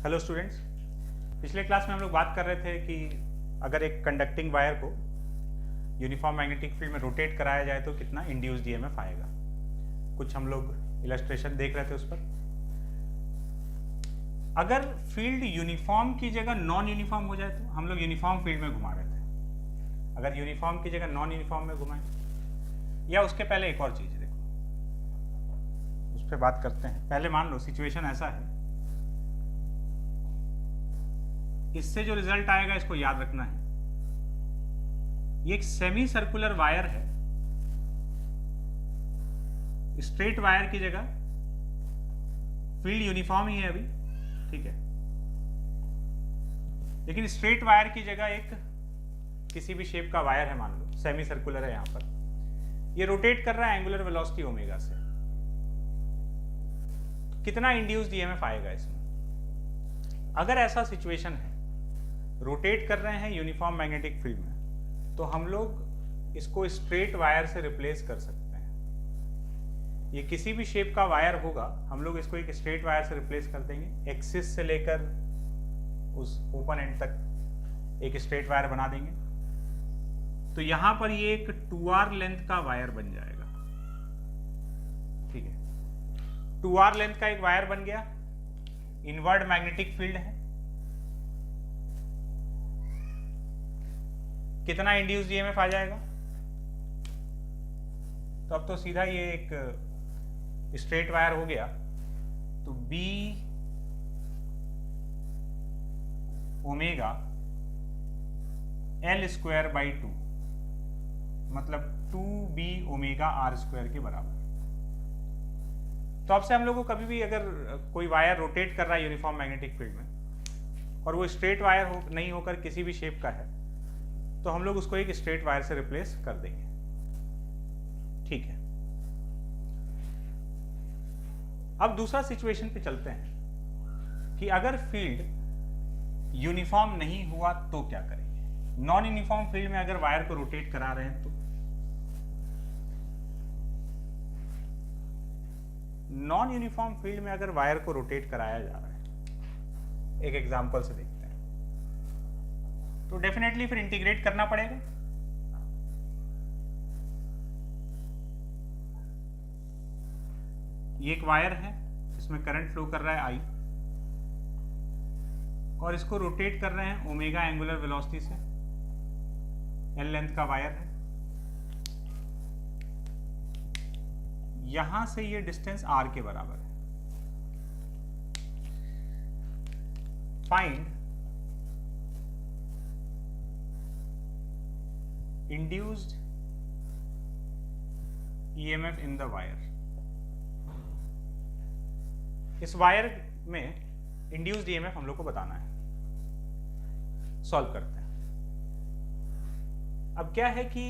Hello students, पिछले class में हम लोग बात कर रहे थे कि अगर एक कंडक्टिंग वायर को यूनिफॉर्म मैग्नेटिक फील्ड में रोटेट कराया जाए तो कितना इंड्यूस्ड ईएमएफ आएगा। कुछ हम लोग इलस्ट्रेशन देख रहे थे उस पर। अगर फील्ड यूनिफॉर्म की जगह नॉन यूनिफॉर्म हो जाए तो हम लोग यूनिफॉर्म फील्ड में घुमा रहे थे। अगर यूनिफॉर्म की जगह नॉन यूनिफॉर्म में घुमाएं, या उसके पहले एक और चीज देखो, उस पर बात करते हैं। पहले मान लो सिचुएशन ऐसा है, इससे जो रिजल्ट आएगा इसको याद रखना है। ये एक सेमी सर्कुलर वायर है, स्ट्रेट वायर की जगह फील्ड यूनिफॉर्म ही है अभी, ठीक है, लेकिन स्ट्रेट वायर की जगह एक किसी भी शेप का वायर है, मान लो सेमी सर्कुलर है। यहां पर ये रोटेट कर रहा है एंगुलर वेलोसिटी ओमेगा से। कितना इंड्यूस्ड ईएमएफ आएगा इसमें? अगर ऐसा सिचुएशन है, रोटेट कर रहे हैं यूनिफॉर्म मैग्नेटिक फील्ड में, तो हम लोग इसको स्ट्रेट वायर से रिप्लेस कर सकते हैं। ये किसी भी शेप का वायर होगा, हम लोग इसको एक स्ट्रेट वायर से रिप्लेस कर देंगे। एक्सिस से लेकर उस ओपन एंड तक एक स्ट्रेट वायर बना देंगे। तो यहां पर ये एक 2r लेंथ का वायर बन जाएगा, ठीक है। 2r लेंथ का एक वायर बन गया, इनवर्ड मैग्नेटिक फील्ड है। कितना इंड्यूस्ड ईएमएफ आ जाएगा? तो अब तो सीधा ये एक स्ट्रेट वायर हो गया, तो B omega L square by 2, मतलब 2B ओमेगा R स्क्वायर के बराबर। तो अब से हम लोग को कभी भी अगर कोई वायर रोटेट कर रहा है यूनिफॉर्म मैग्नेटिक फील्ड में और वो स्ट्रेट वायर नहीं होकर किसी भी शेप का है, तो हम लोग उसको एक स्ट्रेट वायर से रिप्लेस कर देंगे, ठीक है। अब दूसरा सिचुएशन पे चलते हैं कि अगर फील्ड यूनिफॉर्म नहीं हुआ तो क्या करेंगे। नॉन यूनिफॉर्म फील्ड में अगर वायर को रोटेट करा रहे हैं तो नॉन यूनिफॉर्म फील्ड में अगर वायर को रोटेट कराया जा रहा है, एक एग्जांपल से देखते हैं, तो डेफिनेटली फिर इंटीग्रेट करना पड़ेगा। ये एक वायर है, इसमें करंट फ्लो कर रहा है I, और इसको रोटेट कर रहे हैं ओमेगा एंगुलर वेलोसिटी से। L लेंथ का वायर है, यहां से ये डिस्टेंस R के बराबर है। Find induced EMF in the wire. इस वायर में इंड्यूस्ड ईएमएफ हम लोग को बताना है। सॉल्व करते हैं। अब क्या है कि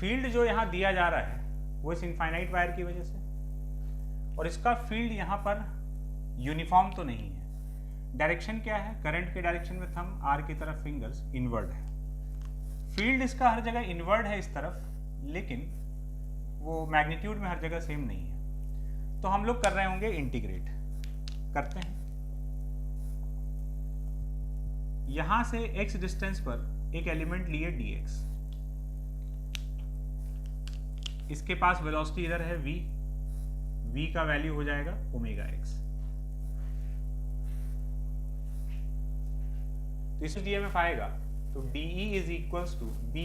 फील्ड जो यहां दिया जा रहा है वो इस इनफाइनाइट वायर की वजह से, और इसका फील्ड यहां पर यूनिफॉर्म तो नहीं है। डायरेक्शन क्या है? करंट के डायरेक्शन में थंब, R की तरफ फिंगर्स, इनवर्ड है। फील्ड इसका हर जगह इनवर्ड है इस तरफ, लेकिन वो मैग्नीट्यूड में हर जगह सेम नहीं है। तो हम लोग कर रहे होंगे इंटीग्रेट। करते हैं। यहां से x डिस्टेंस पर एक एलिमेंट लिए dx, इसके पास वेलोसिटी इधर है v का वैल्यू हो जाएगा ओमेगा x। तो इस ईएमएफ आएगा तो DE is equals to B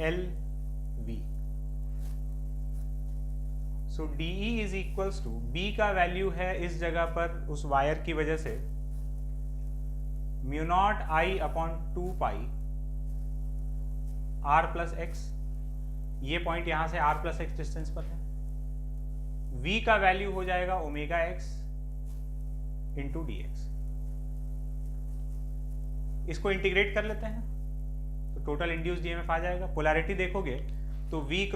L V। So DE is equals to B का वैल्यू है इस जगह पर उस वायर की वजह से mu naught I upon 2 pi R plus x. ये पॉइंट यहां से R प्लस एक्स डिस्टेंस पर है। V का वैल्यू हो जाएगा ओमेगा x इंटू dx। इसको इंटीग्रेट कर लेते हैं तो टोटल इंड्यूस्ड ईएमएफ आ जाएगा। पोलैरिटी देखोगे तो V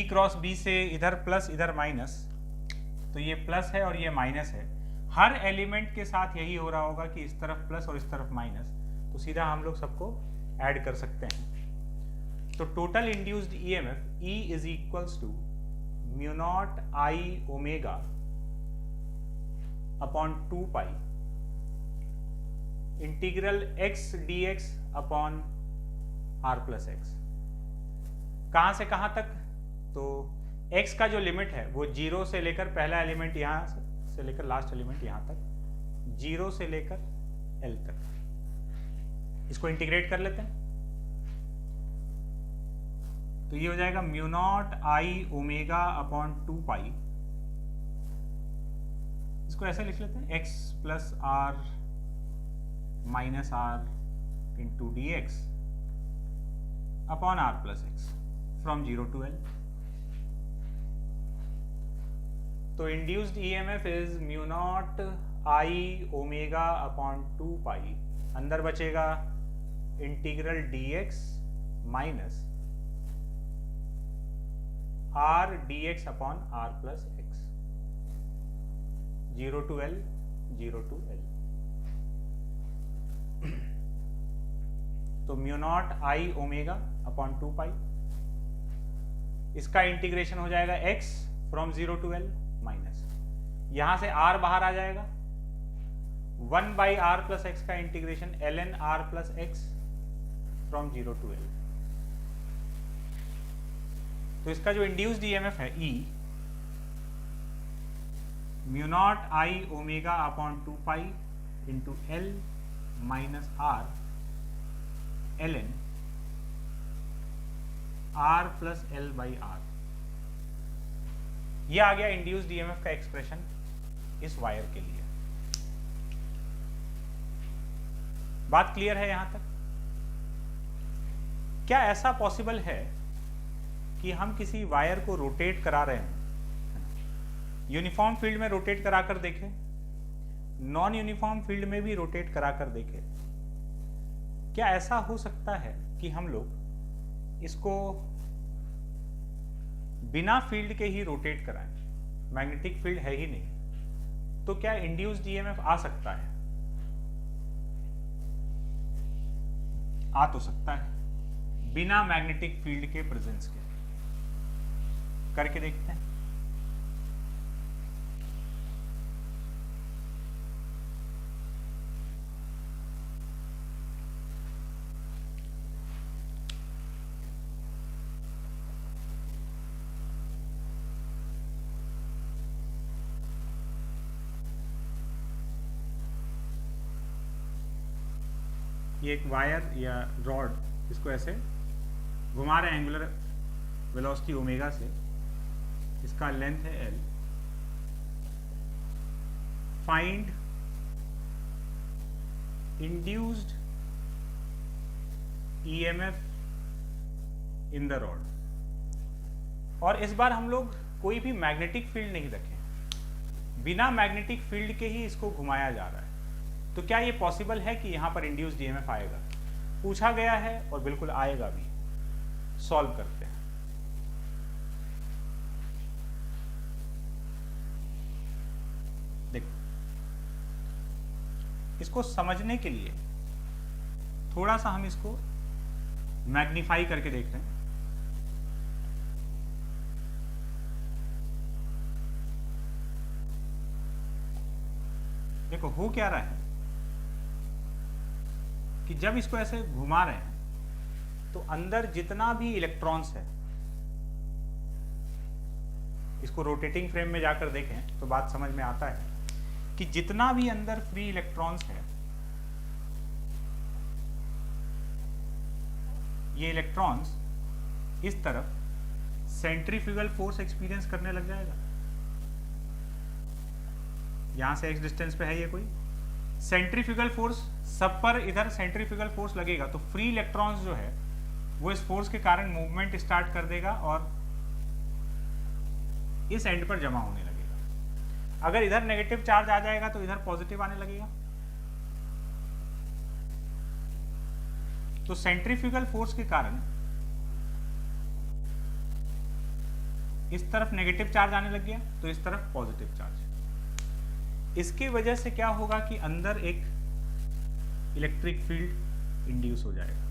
क्रॉस B से इधर प्लस इधर माइनस, तो ये प्लस है और ये माइनस है। हर एलिमेंट के साथ यही हो रहा होगा कि इस तरफ प्लस और इस तरफ माइनस, तो सीधा हम लोग सबको ऐड कर सकते हैं। तो total induced EMF E is equals to mu naught I omega upon 2 pi integral x dx upon r plus x. कहाँ से कहाँ तक? तो x का जो लिमिट है वो 0 से लेकर पहला एलिमेंट यहाँ से लेकर लास्ट एलिमेंट यहाँ तक, 0 से लेकर l तक। इसको इंटीग्रेट कर लेते हैं तो ये हो जाएगा mu naught I omega upon 2 pi. इसको ऐसे लिख लेते हैं x plus r minus r into d x upon r plus x from 0 to L। तो induced EMF is mu naught I omega upon 2 pi, अंदर बचेगा integral d x minus r d x upon r plus x, 0 to L, 0 to L। तो mu naught I omega upon 2 पाई, इसका integration हो जाएगा x from 0 to L minus, यहां से r बाहर आ जाएगा, 1 बाई आर प्लस एक्स का integration ln r plus x from 0 to L। तो इसका जो इंड्यूस्ड ईएमएफ है E mu naught I omega upon 2 pi into L minus r ln r plus l by r. यह आ गया induced EMF का expression इस वायर के लिए। बात क्लियर है यहां तक? क्या ऐसा पॉसिबल है कि हम किसी वायर को रोटेट करा रहे हैं, यूनिफॉर्म फील्ड में रोटेट कराकर देखें, नॉन यूनिफॉर्म फील्ड में भी रोटेट कराकर देखें? क्या ऐसा हो सकता है कि हम लोग इसको बिना फील्ड के ही रोटेट कराएं, मैग्नेटिक फील्ड है ही नहीं, तो क्या इंड्यूस्ड ईएमएफ आ सकता है? आ तो सकता है बिना मैग्नेटिक फील्ड के प्रेजेंस के। करके देखते हैं। ये एक वायर या रॉड, इसको ऐसे घुमा रहे हैं एंगुलर वेलोसिटी ओमेगा से, इसका लेंथ है L। Find induced EMF in the rod. और इस बार हम लोग कोई भी मैग्नेटिक फील्ड नहीं रखे, बिना मैग्नेटिक फील्ड के ही इसको घुमाया जा रहा है। तो क्या ये पॉसिबल है कि यहां पर इंड्यूस्ड ईएमएफ आएगा? पूछा गया है और बिल्कुल आएगा भी। सॉल्व करते हैं। देखो, इसको समझने के लिए थोड़ा सा हम इसको मैग्नीफाई करके देख रहे हैं। देखो हो क्या रहा है कि जब इसको ऐसे घुमा रहे हैं तो अंदर जितना भी इलेक्ट्रॉन्स है, इसको रोटेटिंग फ्रेम में जाकर देखें तो बात समझ में आता है कि जितना भी अंदर फ्री इलेक्ट्रॉन्स है, ये इलेक्ट्रॉन्स इस तरफ सेंट्रीफ्यूगल फोर्स एक्सपीरियंस करने लग जाएगा। यहां से x डिस्टेंस पे है ये कोई सेंट्रीफ्यूगल फोर्स, सब पर इधर सेंट्रीफ्यूगल फोर्स लगेगा तो फ्री इलेक्ट्रॉन्स जो है वो इस फोर्स के कारण मूवमेंट स्टार्ट कर देगा और इस एंड पर जमा होने लगेगा। अगर इधर नेगेटिव चार्ज आ जाएगा तो इधर पॉजिटिव आने लगेगा। तो सेंट्रीफ्यूगल फोर्स के कारण इस तरफ नेगेटिव चार्ज आने लग गया तो इस तरफ पॉजिटिव चार्ज। इसकी वजह से क्या होगा कि अंदर एक इलेक्ट्रिक फील्ड इंड्यूस हो जाएगा।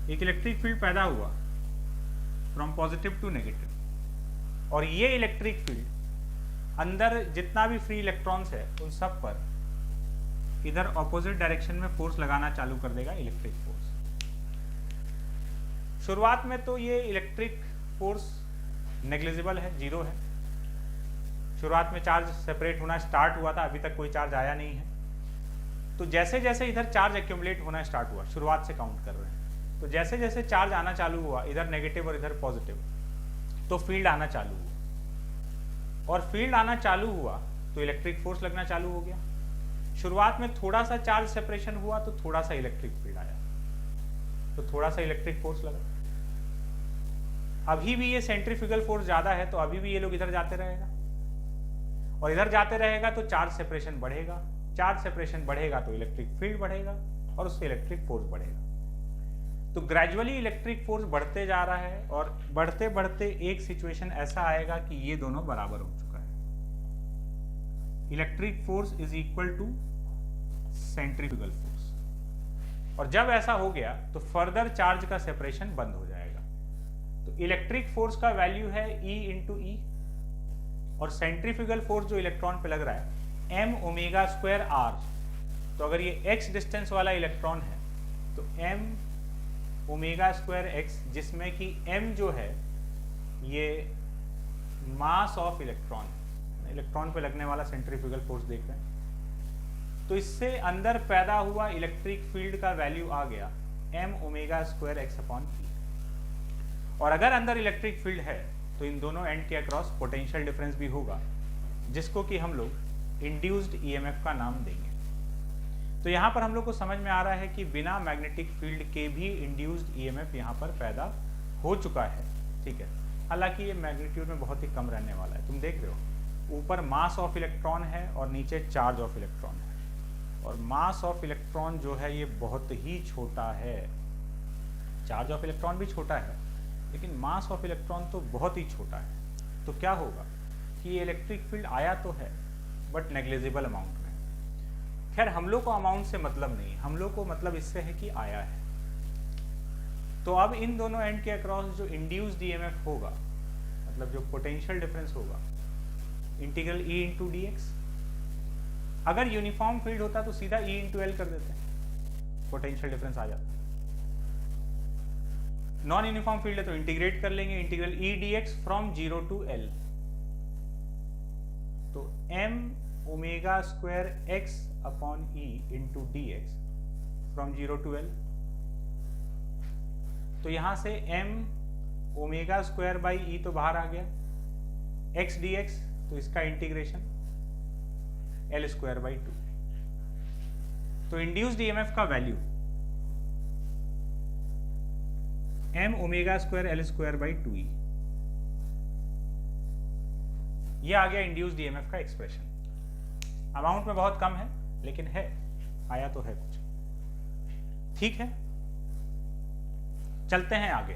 एक इलेक्ट्रिक फील्ड पैदा हुआ फ्रॉम पॉजिटिव टू नेगेटिव, और ये इलेक्ट्रिक फील्ड अंदर जितना भी फ्री इलेक्ट्रॉन्स है उन सब पर इधर ऑपोजिट डायरेक्शन में फोर्स लगाना चालू कर देगा इलेक्ट्रिक फोर्स। शुरुआत में तो ये इलेक्ट्रिक फोर्स नेग्लिजिबल है, जीरो है। शुरुआत में चार्ज सेपरेट होना स्टार्ट हुआ था, अभी तक कोई चार्ज आया नहीं है। तो जैसे जैसे इधर चार्ज एक्यूमुलेट होना स्टार्ट हुआ, शुरुआत से काउंट कर रहे हैं, तो जैसे जैसे चार्ज आना चालू हुआ, इधर नेगेटिव और इधर पॉजिटिव, तो फील्ड आना चालू हुआ। और फील्ड आना चालू हुआ तो इलेक्ट्रिक फोर्स लगना चालू हो गया। शुरुआत में थोड़ा सा चार्ज सेपरेशन हुआ तो थोड़ा सा इलेक्ट्रिक फील्ड आया, तो थोड़ा सा इलेक्ट्रिक फोर्स लगा। अभी भी ये सेंट्रीफ्यूगल फोर्स ज्यादा है, तो अभी भी ये लोग इधर जाते रहेगा, और इधर जाते रहेगा तो चार्ज सेपरेशन बढ़ेगा। चार्ज सेपरेशन बढ़ेगा तो इलेक्ट्रिक फील्ड बढ़ेगा, और उससे इलेक्ट्रिक फोर्स बढ़ेगा। तो ग्रेजुअली इलेक्ट्रिक फोर्स बढ़ते जा रहा है, और बढ़ते बढ़ते एक सिचुएशन ऐसा आएगा कि ये दोनों बराबर हो चुका है। Electric force is equal to centrifugal force. और जब ऐसा हो गया तो फर्दर चार्ज का सेपरेशन बंद हो जाएगा। तो इलेक्ट्रिक फोर्स का वैल्यू है E इंटू ई, और सेंट्रीफ्यूगल फोर्स जो इलेक्ट्रॉन पे लग रहा है m ओमेगा स्क्वायर r। तो अगर ये x डिस्टेंस वाला इलेक्ट्रॉन है तो m ओमेगा स्क्वायर x, जिसमें कि m जो है ये मास ऑफ इलेक्ट्रॉन, इलेक्ट्रॉन पे लगने वाला सेंट्रीफ्यूगल फोर्स देख रहे हैं। तो इससे अंदर पैदा हुआ इलेक्ट्रिक फील्ड का वैल्यू आ गया m omega square x upon e. और अगर अंदर इलेक्ट्रिक फील्ड है तो इन दोनों एंड के अक्रॉस पोटेंशियल डिफरेंस भी होगा, जिसको कि हम लोग इंड्यूस्ड ईएमएफ का नाम देंगे। तो यहाँ पर हम लोग को समझ में आ रहा है कि बिना मैग्नेटिक फील्ड के भी इंड्यूस्ड ईएमएफ यहाँ पर पैदा हो चुका है, ठीक है। हालांकि ये मैग्नीट्यूड में बहुत ही कम रहने वाला है। तुम देख रहे हो ऊपर मास ऑफ इलेक्ट्रॉन है और नीचे चार्ज ऑफ इलेक्ट्रॉन है, और मास ऑफ इलेक्ट्रॉन जो है ये बहुत ही छोटा है। चार्ज ऑफ इलेक्ट्रॉन भी छोटा है, लेकिन मास ऑफ इलेक्ट्रॉन तो बहुत ही छोटा है। तो क्या होगा कि ये इलेक्ट्रिक फील्ड आया तो है बट नेग्लिजिबल अमाउंट में। खैर हम लोग को अमाउंट से मतलब नहीं, हम लोग को मतलब इससे है कि आया है। तो अब इन दोनों एंड के अक्रॉस जो इंड्यूस्ड ईएमएफ होगा, मतलब जो पोटेंशियल डिफरेंस होगा, integral E into d x. अगर यूनिफॉर्म फील्ड होता तो सीधा E इंटू एल कर देते, पोटेंशियल डिफरेंस आ जाता। नॉन यूनिफॉर्म फील्ड है तो इंटीग्रेट कर लेंगे, integral E d x from 0 to L। तो m omega square x upon E into d x from 0 to L। तो यहां से m omega square by E तो बाहर आ गया, x डी एक्स, तो इसका इंटीग्रेशन L स्क्वायर बाई 2। तो इंड्यूस्ड ईएमएफ का value m omega square L square by 2E, ये आ गया इंड्यूस्ड ईएमएफ का एक्सप्रेशन। अमाउंट में बहुत कम है लेकिन है, आया तो है कुछ, ठीक है। चलते हैं आगे।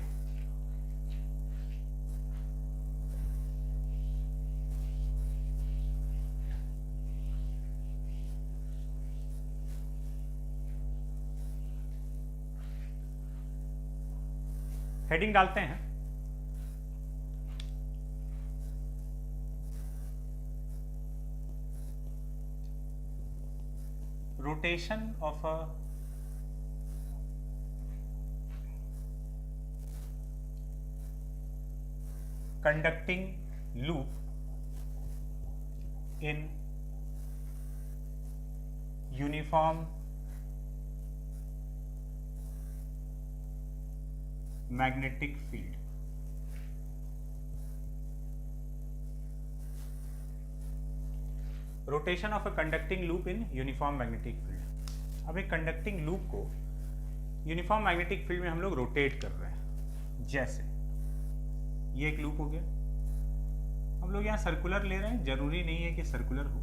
हेडिंग डालते हैं rotation of a conducting loop in uniform magnetic field। Rotation of a conducting loop in uniform magnetic field. अब एक कंडक्टिंग लूप को यूनिफॉर्म मैग्नेटिक फील्ड में हम लोग रोटेट कर रहे हैं। जैसे ये एक लूप हो गया, हम लोग यहाँ सर्कुलर ले रहे हैं, जरूरी नहीं है कि सर्कुलर हो।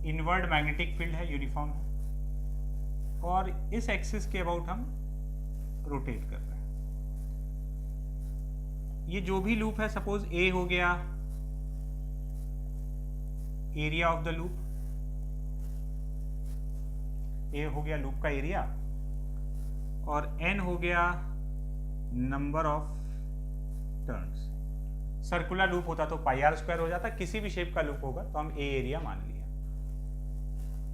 इनवर्ड मैग्नेटिक फील्ड है, यूनिफॉर्म है, और इस एक्सिस के अबाउट हम रोटेट कर रहे हैं। ये जो भी लूप है, सपोज ए हो गया एरिया ऑफ द लूप, ए हो गया लूप का एरिया, और एन हो गया number of turns. Circular loop होता तो पाई आर स्क्वायर हो जाता, किसी भी शेप का लूप होगा तो हम ए एरिया मान लिया।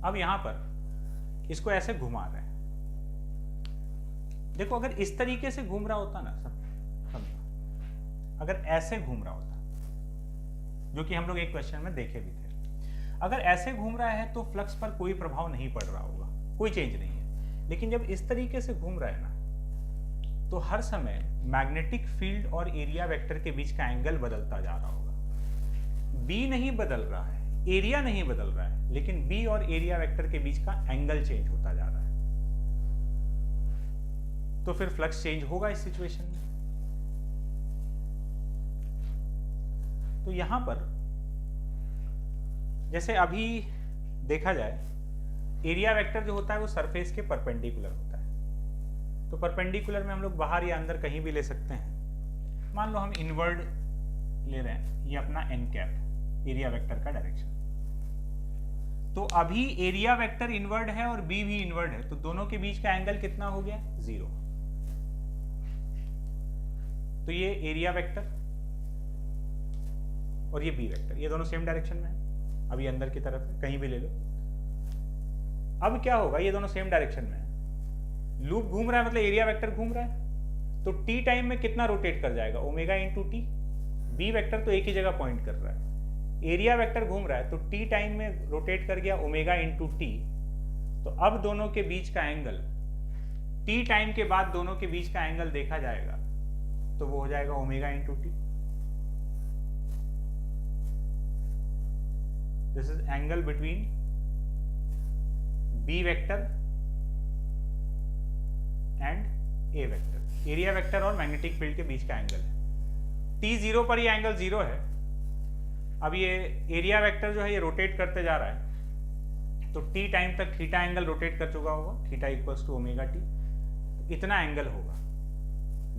अब यहां पर इसको ऐसे घुमा रहे हैं, देखो अगर इस तरीके से घूम रहा होता ना समझो, अगर ऐसे घूम रहा होता, जो कि हम लोग एक क्वेश्चन में देखे भी थे, अगर ऐसे घूम रहा है तो फ्लक्स पर कोई प्रभाव नहीं पड़ रहा होगा, कोई चेंज नहीं है। लेकिन जब इस तरीके से घूम रहा है ना, तो हर समय मैग्नेटिक फील्ड और एरिया वेक्टर के बीच का एंगल बदलता जा रहा होगा। बी नहीं बदल रहा है, एरिया नहीं बदल रहा है, लेकिन बी और एरिया वेक्टर के बीच का एंगल चेंज होता जा रहा है। तो फिर फ्लक्स चेंज होगा इस सिचुएशन में। तो यहां पर जैसे अभी देखा जाए, एरिया वेक्टर जो होता है वो सरफेस के परपेंडिकुलर होता है। तो परपेंडिकुलर में हम लोग बाहर या अंदर कहीं भी ले सकते हैं। मान लो हम इनवर्ड ले रहे हैं, ये अपना एन कैप एरिया वेक्टर का डायरेक्शन। तो अभी एरिया वेक्टर इनवर्ड है और बी भी इनवर्ड है, तो दोनों के बीच का एंगल कितना हो गया? 0। तो ये एरिया वेक्टर और ये बी वेक्टर, ये दोनों सेम डायरेक्शन में है, अभी अंदर की तरफ है, कहीं भी ले लो। अब क्या होगा, ये दोनों सेम डायरेक्शन में है, लूप घूम रहा है मतलब एरिया वेक्टर घूम रहा है, तो टी टाइम में कितना रोटेट कर जाएगा? Omega into t. B vector तो एक ही जगह पॉइंट कर रहा है, एरिया वेक्टर घूम रहा है तो टी टाइम में रोटेट कर गया ओमेगा इंटू टी। तो अब दोनों के बीच का एंगल, टी टाइम के बाद दोनों के बीच का एंगल देखा जाएगा तो वो हो जाएगा omega into t. This is angle between B vector and A vector, area vector और मैग्नेटिक फील्ड के बीच का एंगल है। टी 0 पर ये एंगल 0 है। अब ये एरिया वेक्टर जो है ये रोटेट करते जा रहा है, तो टी टाइम तक थीटा एंगल रोटेट कर चुका होगा, theta equals to omega t. इतना एंगल होगा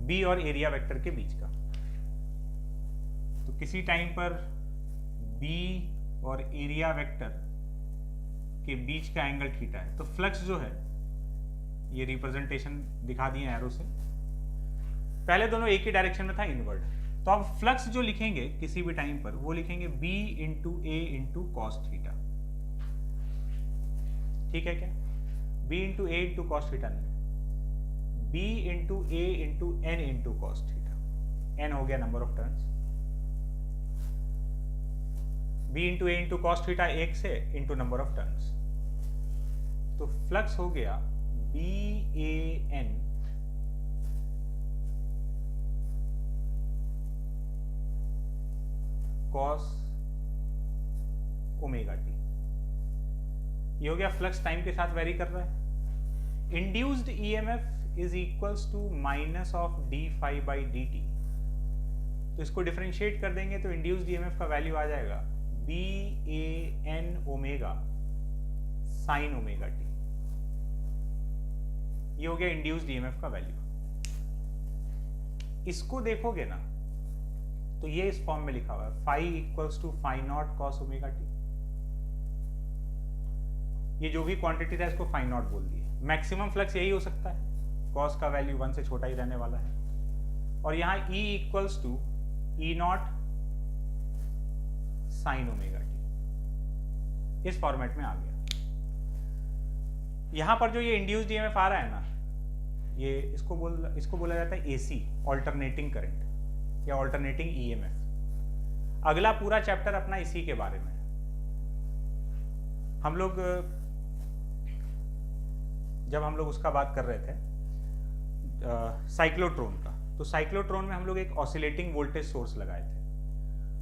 बी और एरिया वेक्टर के बीच का। तो किसी टाइम पर बी और एरिया वेक्टर के बीच का एंगल थीटा है, तो फ्लक्स जो है, ये रिप्रेजेंटेशन दिखा दिए एरो से, पहले दोनों एक ही डायरेक्शन में था, इनवर्ड। तो अब फ्लक्स जो लिखेंगे किसी भी टाइम पर, वो लिखेंगे b into a into cos theta. ठीक है क्या? b into a into cos theta नहीं, b into a into n into cos theta. N हो गया number of turns, b into a into cos theta 1 से इंटू नंबर ऑफ टर्न्स। तो flux हो गया b a n cos omega t. ये हो गया फ्लक्स टाइम के साथ वेरी कर रहा है। Induced EMF is equals to minus of d phi by d t. तो इसको डिफरेंशिएट कर देंगे तो इंड्यूस्ड ईएमएफ का वैल्यू आ जाएगा B A N omega sine omega t. ये हो गया इंड्यूस्ड ईएमएफ का वैल्यू। इसको देखोगे ना तो ये इस फॉर्म में लिखा हुआ है, phi equals to phi naught cos omega t. ये जो भी क्वांटिटी था इसको फाई नॉट बोल दिए। मैक्सिमम फ्लक्स यही हो सकता है, कॉस का वैल्यू 1 से छोटा ही रहने वाला है। और यहाँ E equals to E naught sine omega t, इस फॉर्मेट में आ गया। यहां पर जो ये इंड्यूस्ड ईएमएफ आ रहा है ना, ये इसको बोला जाता है AC, ऑल्टरनेटिंग करंट या ऑल्टरनेटिंग ईएमएफ। अगला पूरा चैप्टर अपना इसी के बारे में। जब हम लोग उसका बात कर रहे थे साइक्लोट्रॉन का, तो साइक्लोट्रॉन में हम लोग एक ऑसिलेटिंग वोल्टेज सोर्स लगाए थे।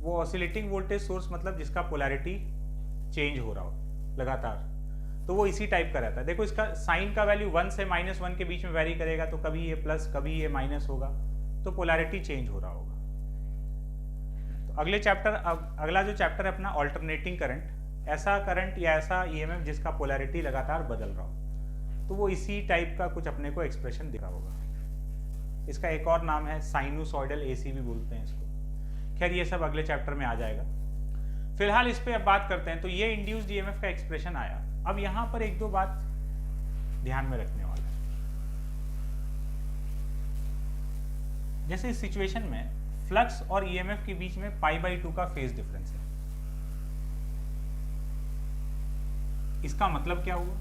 वो ऑसिलेटिंग वोल्टेज सोर्स मतलब जिसका पोलैरिटी चेंज हो रहा हो लगातार, तो वो इसी टाइप का रहता है। देखो इसका साइन का वैल्यू 1 से -1 के बीच में वेरी करेगा, तो कभी ये प्लस कभी ये माइनस होगा, तो पोलैरिटी चेंज हो रहा होगा। तो अगला जो चैप्टर है अपना ऑल्टरनेटिंग करंट, ऐसा करंट या ऐसा ईएमएफ जिसका पोलैरिटी लगातार बदल रहा हो, तो वो इसी टाइप का कुछ अपने को एक्सप्रेशन दिखा होगा। इसका एक और नाम है साइनूसॉइडल एसी भी बोलते हैं इसको। खैर ये सब अगले चैप्टर में आ जाएगा, फिलहाल इस पे अब बात करते हैं। तो ये इंड्यूस्ड ईएमएफ का एक्सप्रेशन आया। अब यहां पर एक दो बात ध्यान में रखने वाला है। जैसे इस सिचुएशन में फ्लक्स और ईएमएफ के बीच में पाई/2 का फेज डिफरेंस है। इसका मतलब क्या हुआ?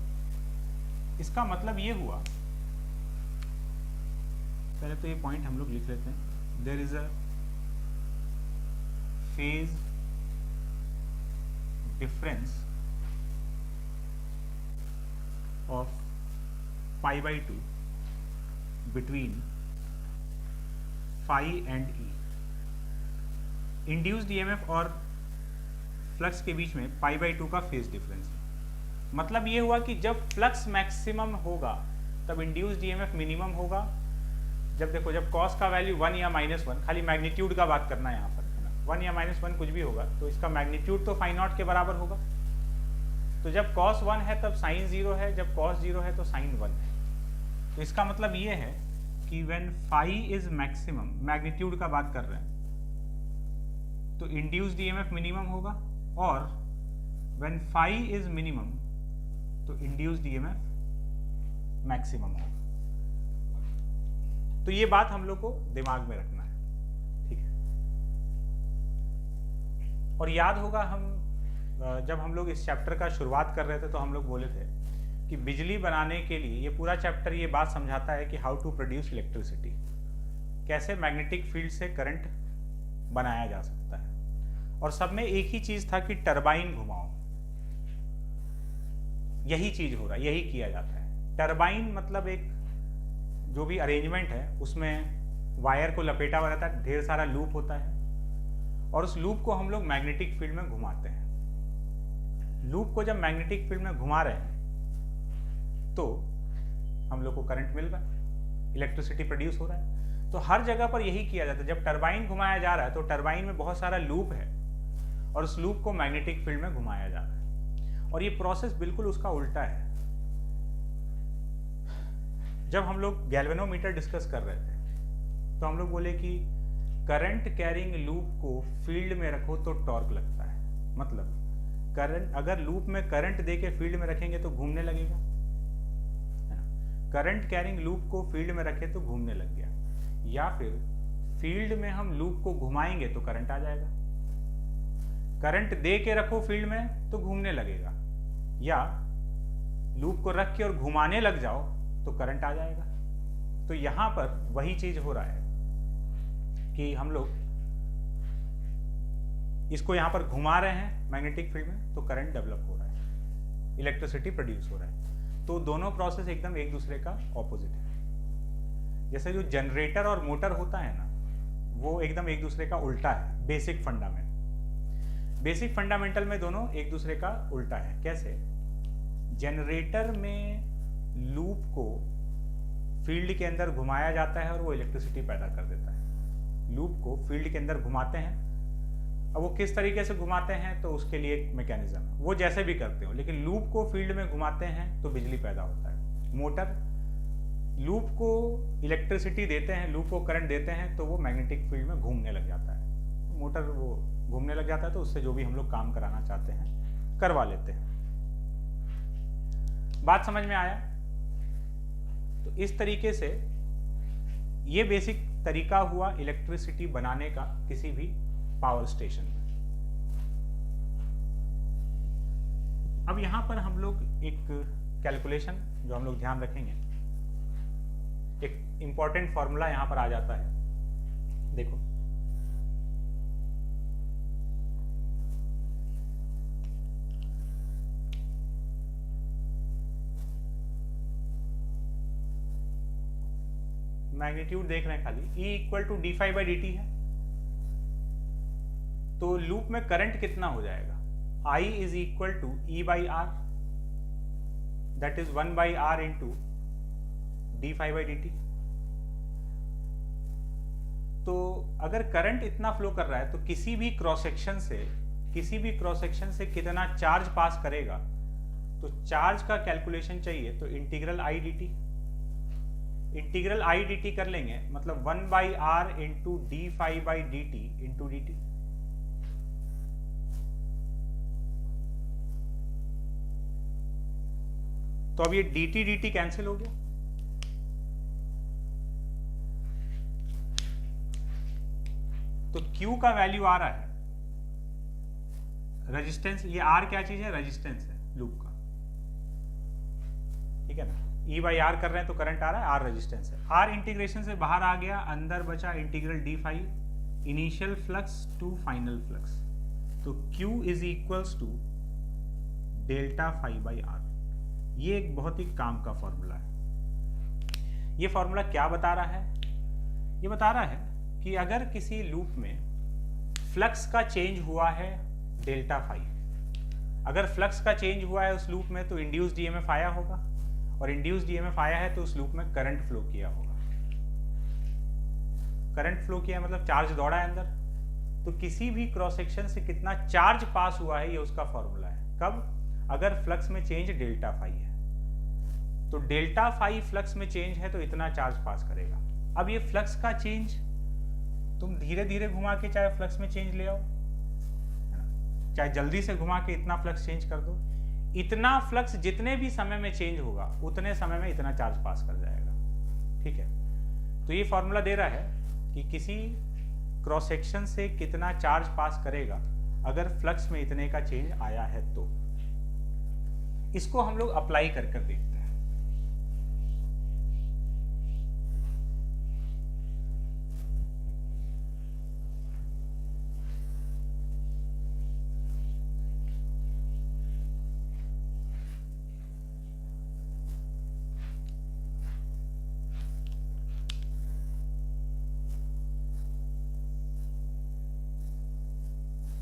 इसका मतलब ये हुआ, पहले तो ये पॉइंट हम लोग लिख लेते हैं। There is a phase difference of पाई/2 between phi and E. Induced EMF और फ्लक्स के बीच में पाई/2 का फेज डिफरेंस है। मतलब ये हुआ कि जब फ्लक्स मैक्सिमम होगा तब इंड्यूस्ड ईएमएफ मिनिमम होगा। जब देखो, जब कॉस का वैल्यू 1 या -1, खाली मैग्नीट्यूड का बात करना है यहाँ पर, है ना, 1 या -1 कुछ भी होगा तो इसका मैग्नीट्यूड तो फाई नॉट के बराबर होगा। तो जब कॉस 1 है तब साइन 0 है, जब कॉस 0 है तो साइन 1 है। तो इसका मतलब ये है कि when phi is maximum, magnitude का बात कर रहे हैं, तो इंड्यूस्ड ईएमएफ मिनिमम होगा, और व्हेन फाई इज मिनिमम तो इंड्यूस्ड ईएमएफ मैक्सिमम होगा। तो ये बात हम लोग को दिमाग में रखना है, ठीक है। और याद होगा जब हम लोग इस चैप्टर का शुरुआत कर रहे थे तो हम लोग बोले थे कि बिजली बनाने के लिए ये पूरा चैप्टर ये बात समझाता है कि हाउ टू प्रोड्यूस इलेक्ट्रिसिटी, कैसे मैग्नेटिक फील्ड से करंट बनाया जा सकता है। और सब में एक ही चीज था कि टरबाइन घुमाओ, यही चीज हो रहा है, यही किया जाता है। टरबाइन मतलब एक जो भी अरेंजमेंट है उसमें वायर को लपेटा हुआ रहता है, ढेर सारा लूप होता है, और उस लूप को हम लोग मैग्नेटिक फील्ड में घुमाते हैं। लूप को जब मैग्नेटिक फील्ड में घुमा रहे हैं तो हम लोग को करंट मिल रहा है, इलेक्ट्रिसिटी प्रोड्यूस हो रहा है। तो हर जगह पर यही किया जाता है। जब टरबाइन घुमाया जा रहा है तो टरबाइन में बहुत सारा लूप है और उस लूप को मैग्नेटिक फील्ड में घुमाया जा रहा है। और ये प्रोसेस बिल्कुल उसका उल्टा है। जब हम लोग गैल्वेनोमीटर डिस्कस कर रहे थे तो हम लोग बोले कि करंट कैरिंग लूप को फील्ड में रखो तो टॉर्क लगता है। मतलब करंट, अगर लूप में करंट देके फील्ड में रखेंगे तो घूमने लगेगा, है ना। करंट कैरिंग लूप को फील्ड में रखे तो घूमने लग गया, या फिर फील्ड में हम लूप को घुमाएंगे तो करंट आ जाएगा। करंट दे के रखो फील्ड में तो घूमने लगेगा, या लूप को रख के और घुमाने लग जाओ तो करंट आ जाएगा। तो यहां पर वही चीज हो रहा है कि हम लोग इसको यहां पर घुमा रहे हैं मैग्नेटिक फील्ड में तो करंट डेवलप हो रहा है, इलेक्ट्रिसिटी प्रोड्यूस हो रहा है। तो दोनों प्रोसेस एकदम एक दूसरे का ऑपोजिट है। जैसे जो जनरेटर और मोटर होता है ना, वो एकदम एक दूसरे का उल्टा है। बेसिक फंडामेंटल में दोनों एक दूसरे का उल्टा है। कैसे? जनरेटर में लूप को फील्ड के अंदर घुमाया जाता है और वो इलेक्ट्रिसिटी पैदा कर देता है। लूप को फील्ड के अंदर घुमाते हैं, अब वो किस तरीके से घुमाते हैं तो उसके लिए एक मैकेनिज्म है, वो जैसे भी करते हो, लेकिन लूप को फील्ड में घुमाते हैं तो बिजली पैदा होता है। मोटर लूप को इलेक्ट्रिसिटी देते हैं, लूप को करंट देते हैं तो वो मैग्नेटिक फील्ड में घूमने लग जाता है। मोटर वो घूमने लग जाता है तो उससे जो भी हम लोग काम कराना चाहते हैं करवा लेते हैं। बात समझ में आया? तो इस तरीके से ये बेसिक तरीका हुआ इलेक्ट्रिसिटी बनाने का किसी भी पावर स्टेशन में। अब यहां पर हम लोग एक कैलकुलेशन जो हम लोग ध्यान रखेंगे, एक इंपॉर्टेंट फॉर्मूला यहां पर आ जाता है। देखो, मैग्नीट्यूड देख रहे हैं खाली, E इक्वल टू d∅dt है। तो लूप में करंट कितना हो जाएगा? I is equal to E/R, that is 1/R into d∅dt। तो अगर करंट इतना फ्लो कर रहा है तो किसी भी क्रॉस सेक्शन से कितना चार्ज पास करेगा, तो चार्ज का कैलकुलेशन चाहिए तो इंटीग्रल I dt कर लेंगे, मतलब 1/R into d∅dt into dt। तो अब ये dt कैंसिल हो गया, तो Q का वैल्यू आ रहा है रेजिस्टेंस, ये R क्या चीज है, रेजिस्टेंस है लूप का, ठीक है ना। E बाई आर कर रहे हैं तो करंट आ रहा है, R रेजिस्टेंस है। R इंटीग्रेशन से बाहर आ गया, अंदर बचा integral d phi initial flux to final flux, तो Q is equals to delta phi by r. ये एक बहुत ही काम का फॉर्मूला है। ये फॉर्मूला क्या बता रहा है, ये बता रहा है कि अगर किसी लूप में फ्लक्स का चेंज हुआ है डेल्टा फाई, अगर फ्लक्स का चेंज हुआ है उस लूप में तो इंड्यूस्ड ईएमएफ आया होगा, और इंड्यूस्ड ईएमएफ आया है तो उस लूप में करंट फ्लो किया होगा। करंट फ्लो किया मतलब चार्ज दौड़ा है अंदर, तो किसी भी क्रॉस सेक्शन से कितना चार्ज पास हुआ है ये उसका फॉर्मूला है। कब, अगर फ्लक्स में चेंज डेल्टा फाई है, तो डेल्टा फाई फ्लक्स में चेंज है तो इतना चार्ज पास करेगा। अब ये फ्लक्स का चेंज तुम धीरे धीरे घुमा के चाहे फ्लक्स में चेंज ले आओ, चाहे जल्दी से घुमा के इतना फ्लक्स चेंज कर दो, इतना फ्लक्स जितने भी समय में चेंज होगा उतने समय में इतना चार्ज पास कर जाएगा, ठीक है। तो ये फॉर्मूला दे रहा है कि किसी क्रॉस सेक्शन से कितना चार्ज पास करेगा अगर फ्लक्स में इतने का चेंज आया है तो। इसको हम लोग अप्लाई कर कर देखते हैं।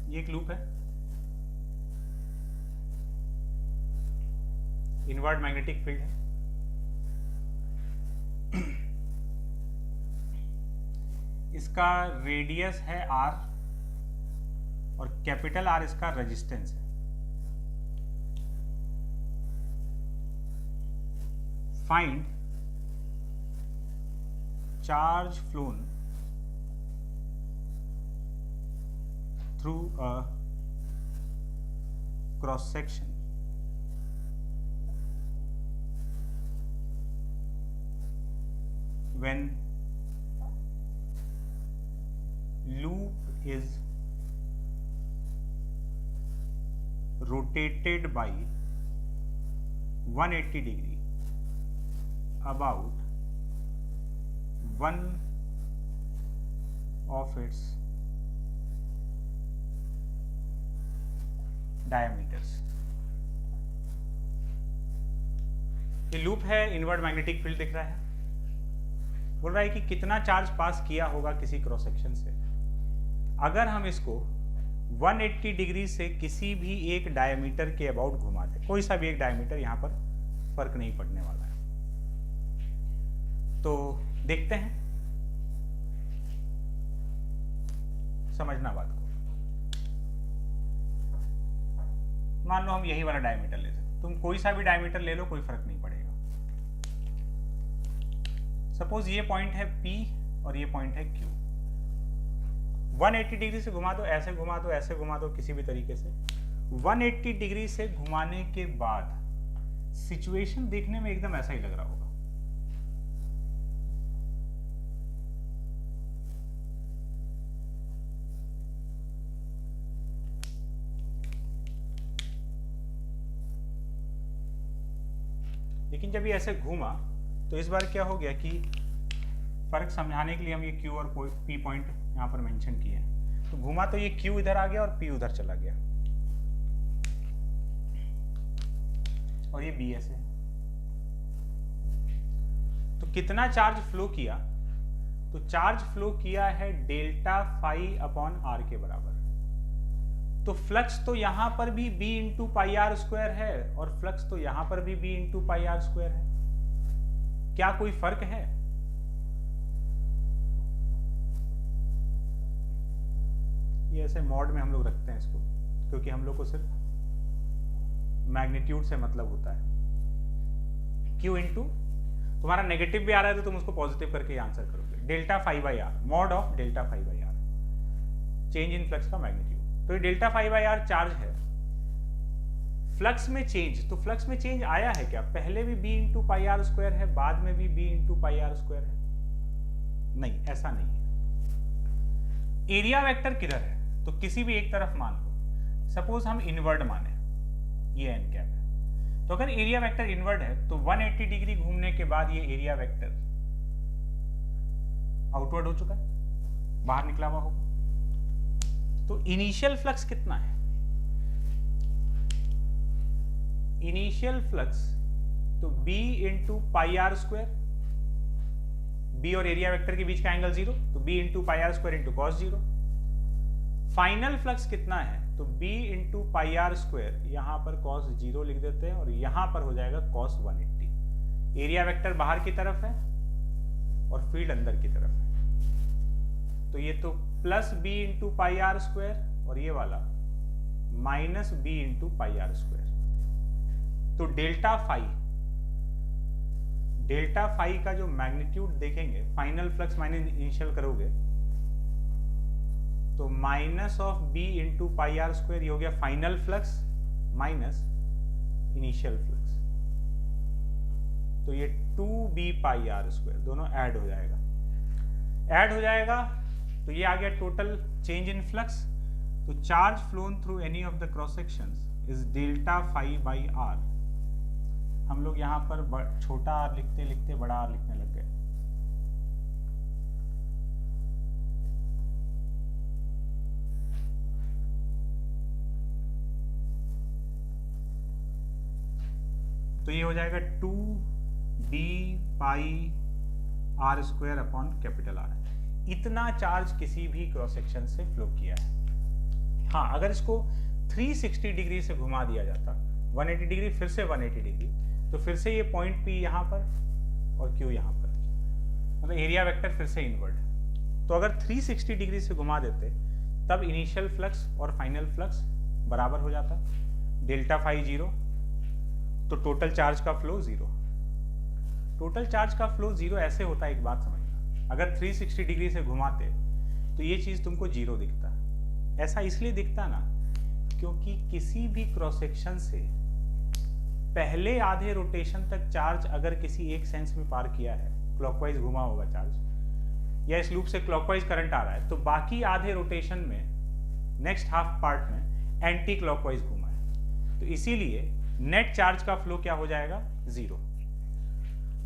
ये एक लूप है, इनवर्ट मैग्नेटिक फील्ड है। इसका रेडियस है R और कैपिटल R इसका रेजिस्टेंस है। Find charge phloem through a cross section when loop is rotated by 180 degree about one of its diameters. ये लूप है, इनवर्ट मैग्नेटिक फील्ड दिख रहा है, बोल रहा है कि कितना चार्ज पास किया होगा किसी क्रॉस सेक्शन से अगर हम इसको 180 डिग्री से किसी भी एक डायमीटर के अबाउट घुमा दें। कोई सा भी एक डायमीटर, यहां पर फर्क नहीं पड़ने वाला है। तो देखते हैं, समझना बात को। मान लो हम यही वाला डायमीटर ले सकते, तुम कोई सा भी डायमीटर ले लो, कोई फर्क नहीं पड़ेगा। सपोज ये पॉइंट है P और ये पॉइंट है Q। 180 डिग्री से घुमा दो, ऐसे घुमा दो, ऐसे घुमा दो, किसी भी तरीके से। 180 डिग्री से घुमाने के बाद सिचुएशन देखने में एकदम ऐसा ही लग रहा होगा। लेकिन जब ये ऐसे घूमा तो इस बार क्या हो गया कि फर्क समझाने के लिए हम ये Q और P पॉइंट यहाँ पर मेंशन किए हैं। तो घूमा तो ये Q इधर आ गया और P उधर चला गया, और ये BS है। तो कितना चार्ज फ्लो किया, तो चार्ज फ्लो किया है डेल्टा फाई अपॉन R के बराबर। तो फ्लक्स तो यहां पर भी B into pi r square है और फ्लक्स तो यहां पर भी B into pi r square है। क्या कोई फर्क है? ये ऐसे मॉड में हम लोग रखते हैं इसको, क्योंकि हम लोग को सिर्फ मैग्नीट्यूड से मतलब होता है। Q इंटू तुम्हारा नेगेटिव भी आ रहा है तो तुम उसको पॉजिटिव करके आंसर करोगे। Delta phi by r, mod of delta phi by r, change in flux का मैग्नीट्यूड। तो ये delta phi by r charge है। फ्लक्स में चेंज, तो फ्लक्स में चेंज आया है क्या? पहले भी B into pi r square है, बाद में भी B into pi r square है? नहीं, ऐसा नहीं है। एरिया वेक्टर किधर है, तो किसी भी एक तरफ मान लो, सपोज हम इनवर्ड माने, ये एन कैप है, तो अगर एरिया वेक्टर इनवर्ड है तो 180 डिग्री घूमने के बाद ये एरिया वेक्टर आउटवर्ड हो चुका है, बाहर निकला हुआ होगा। तो इनिशियल फ्लक्स कितना है, इनिशियल फ्लक्स तो b into pi r square, b और एरिया वेक्टर के बीच का एंगल 0, तो b into pi r square into cos 0। Final flux कितना है, तो b into pi r square, यहां पर कॉस 0 लिख देते हैं और यहां पर हो जाएगा कॉस 180। एरिया वेक्टर बाहर की तरफ है और फील्ड अंदर की तरफ है, तो ये तो plus b into pi r square और ये वाला minus b into pi r square. तो डेल्टा फाई का जो मैग्नीट्यूड देखेंगे, फाइनल फ्लक्स माइनस इनिशियल करोगे तो minus of b into pi r square, ये हो गया final flux minus initial flux, तो ये 2b पाई आर स्क्वायर दोनों ऐड हो जाएगा, तो ये आ गया टोटल चेंज इन फ्लक्स। तो charge flown through any of the cross sections is delta phi by r. हम लोग यहां पर छोटा आर लिखते लिखते बड़ा आर लिखने लग गए। तो ये हो जाएगा 2b pi r square upon capital r. इतना चार्ज किसी भी क्रॉस सेक्शन से फ्लो किया है। हाँ, अगर इसको 360 डिग्री से घुमा दिया जाता, 180 डिग्री फिर से 180 डिग्री, तो फिर से ये पॉइंट P यहाँ पर और Q यहाँ पर, मतलब एरिया वेक्टर फिर से इनवर्ड। तो अगर 360 डिग्री से घुमा देते तब इनिशियल फ्लक्स और फाइनल फ्लक्स बराबर हो जाता, डेल्टा फाई 0, तो टोटल चार्ज का फ्लो 0। टोटल चार्ज का फ्लो 0 ऐसे होता है, एक बात समझना, अगर 360 डिग्री से घुमाते तो ये चीज तुमको 0 दिखता। ऐसा इसलिए दिखता ना क्योंकि किसी भी क्रॉस सेक्शन से पहले आधे रोटेशन तक चार्ज अगर किसी एक सेंस में पार किया है, क्लॉकवाइज घुमा होगा चार्ज, या इस लूप से क्लॉकवाइज करंट आ रहा है, तो बाकी आधे रोटेशन में नेक्स्ट हाफ पार्ट में एंटी क्लॉकवाइज घुमा है, तो इसीलिए नेट चार्ज का फ्लो क्या हो जाएगा, 0।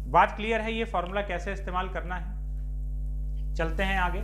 बात क्लियर है? ये फॉर्मूला कैसे इस्तेमाल करना है, चलते हैं आगे।